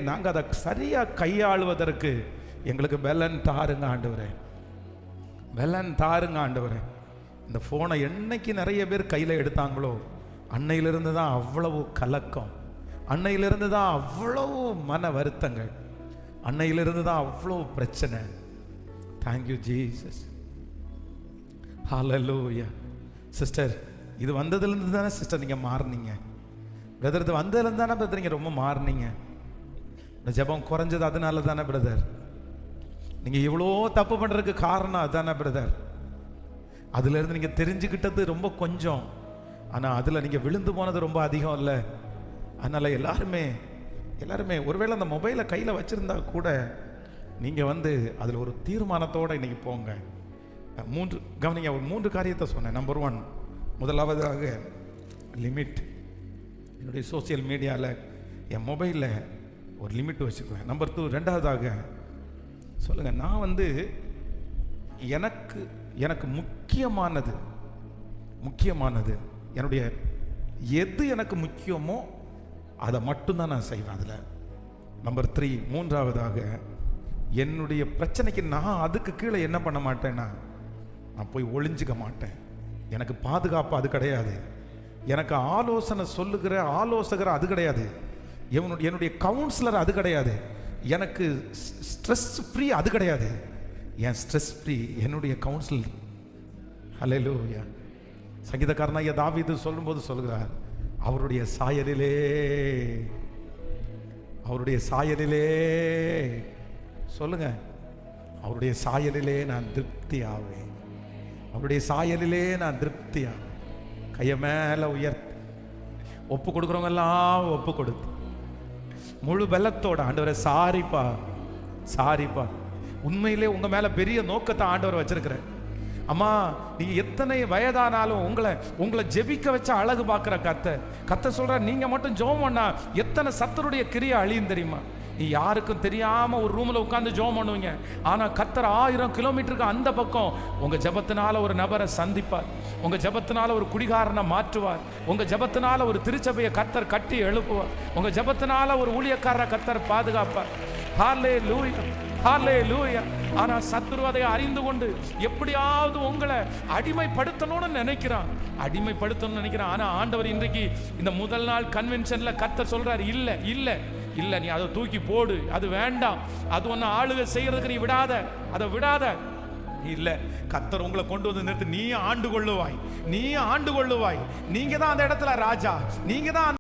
நாங்கள் அதை சரியாக கையாளுவதற்கு எங்களுக்கு பெலன் தாருங்க ஆண்டவரே, பெலன் தாருங்க ஆண்டவரே. இந்த ஃபோனை என்னைக்கு நிறைய பேர் கையில் எடுத்தாங்களோ அன்னையிலிருந்து தான் அவ்வளவு கலக்கம், அன்னையிலிருந்து தான் அவ்வளவு மன வருத்தங்கள், அன்னையிலிருந்து தான் அவ்வளோ பிரச்சனை. தேங்க்யூ ஜீசஸ், ஹல்லேலூயா. சிஸ்டர், இது வந்ததுலேருந்து தானே சிஸ்டர் நீங்கள் மாறினீங்க. பிரதர், இது வந்ததுலேருந்து தானே பிரதர் நீங்கள் ரொம்ப மாறினீங்க. இந்த ஜெபம் குறைஞ்சது அதனால தானே பிரதர். நீங்கள் இவ்வளோ தப்பு பண்ணுறதுக்கு காரணம் அதுதானே பிரதர். அதுலேருந்து நீங்கள் தெரிஞ்சுக்கிட்டது ரொம்ப கொஞ்சம், ஆனால் அதில் நீங்கள் விழுந்து போனது ரொம்ப அதிகம் இல்லை. அதனால் எல்லாருமே ஒருவேளை அந்த மொபைலை கையில் வச்சுருந்தா கூட நீங்கள் அதில் ஒரு தீர்மானத்தோடு இன்றைக்கி போங்க. கவனிங்க, ஒரு 3 காரியத்தை சொன்னேன். நம்பர் 1, முதலாவதாக லிமிட். என்னுடைய சோசியல் மீடியாவில் என் மொபைலில் ஒரு லிமிட் வச்சுக்குவேன். நம்பர் 2, ரெண்டாவதாக சொல்லுங்கள், நான் எனக்கு முக்கியமானது என்னுடைய எது எனக்கு முக்கியமோ அதை மட்டும்தான் நான் செய்வேன். அதில் நம்பர் 3, மூன்றாவதாக என்னுடைய பிரச்சனைக்கு நான் அதுக்கு கீழே என்ன பண்ண மாட்டேன்னா, நான் போய் ஒளிஞ்சிக்க மாட்டேன். எனக்கு பாதுகாப்பு அது கிடையாது, எனக்கு ஆலோசனை சொல்லுகிற ஆலோசகர் அது கிடையாது, என்னுடைய கவுன்சிலர் அது கிடையாது, எனக்கு ஸ்ட்ரெஸ் ஃப்ரீ அது கிடையாது. என் ஸ்ட்ரெஸ் ஃப்ரீ என்னுடைய கவுன்சிலர். ஹல்லேலூயா. சங்கீதக்காரன் ஐயா தாவீது சொல்லும்போது சொல்கிறார், அவருடைய சாயலிலே சொல்லுங்க, அவருடைய சாயலிலே நான் திருப்தி ஆவேன், அவருடைய சாயலிலே நான் திருப்தி ஆவேன். கையை மேலே உயர்த்தி ஒப்பு கொடுக்குறவங்க எல்லாம் ஒப்பு கொடுத்து முழு பலத்தோட, ஆண்டவரை சாரிப்பா, உண்மையிலே உங்க மேல பெரிய நோக்கத்தை ஆண்டவர் வச்சிருக்கிறேன். அம்மா, நீங்க எத்தனை வயதானாலும் உங்களை ஜெபிக்க வச்ச அழகு பார்க்கிற கத்த சொல்ற, நீங்க மட்டும் ஜெபம் பண்ணா எத்தனை சத்தருடைய கிரியை அழியும் தெரியுமா? நீ யாருக்கும் தெரியாம ஒரு ரூம்ல உட்கார்ந்து ஜெபம் பண்ணுவீங்க, ஆனா கர்த்தர் 1000 கிலோமீட்டருக்கு அந்த பக்கம் உங்க ஜெபத்தினால ஒரு நபரை சந்திப்பார், உங்க ஜெபத்தினால ஒரு குடிகாரனை மாற்றுவார், உங்க ஜெபத்தினால ஒரு திருச்சபையை கர்த்தர் கட்டி எழுப்புவார், உங்க ஜெபத்தினால ஒரு ஊழியக்காரரை கர்த்தர் பாதுகாப்பார். ஹல்லேலூயா, ஹல்லேலூயா. ஆனா சத்துரு அதை அறிந்து கொண்டு எப்படியாவது உங்களை அடிமைப்படுத்தணும்னு நினைக்கிறான். ஆனா ஆண்டவர் இன்றைக்கு இந்த முதல் நாள் கன்வென்ஷன்ல கர்த்தர் சொல்றாரு, இல்ல நீ அதை தூக்கி போடு, அது வேண்டாம், அது ஒன்னு ஆளுகை செய்யறதுக்கு நீ அதை விடாத. இல்ல, கர்த்தர் உங்களை கொண்டு வந்து நிறுத்து, நீ ஆண்டு கொள்ளுவாய், நீங்க தான் அந்த இடத்துல ராஜா, நீங்க தான்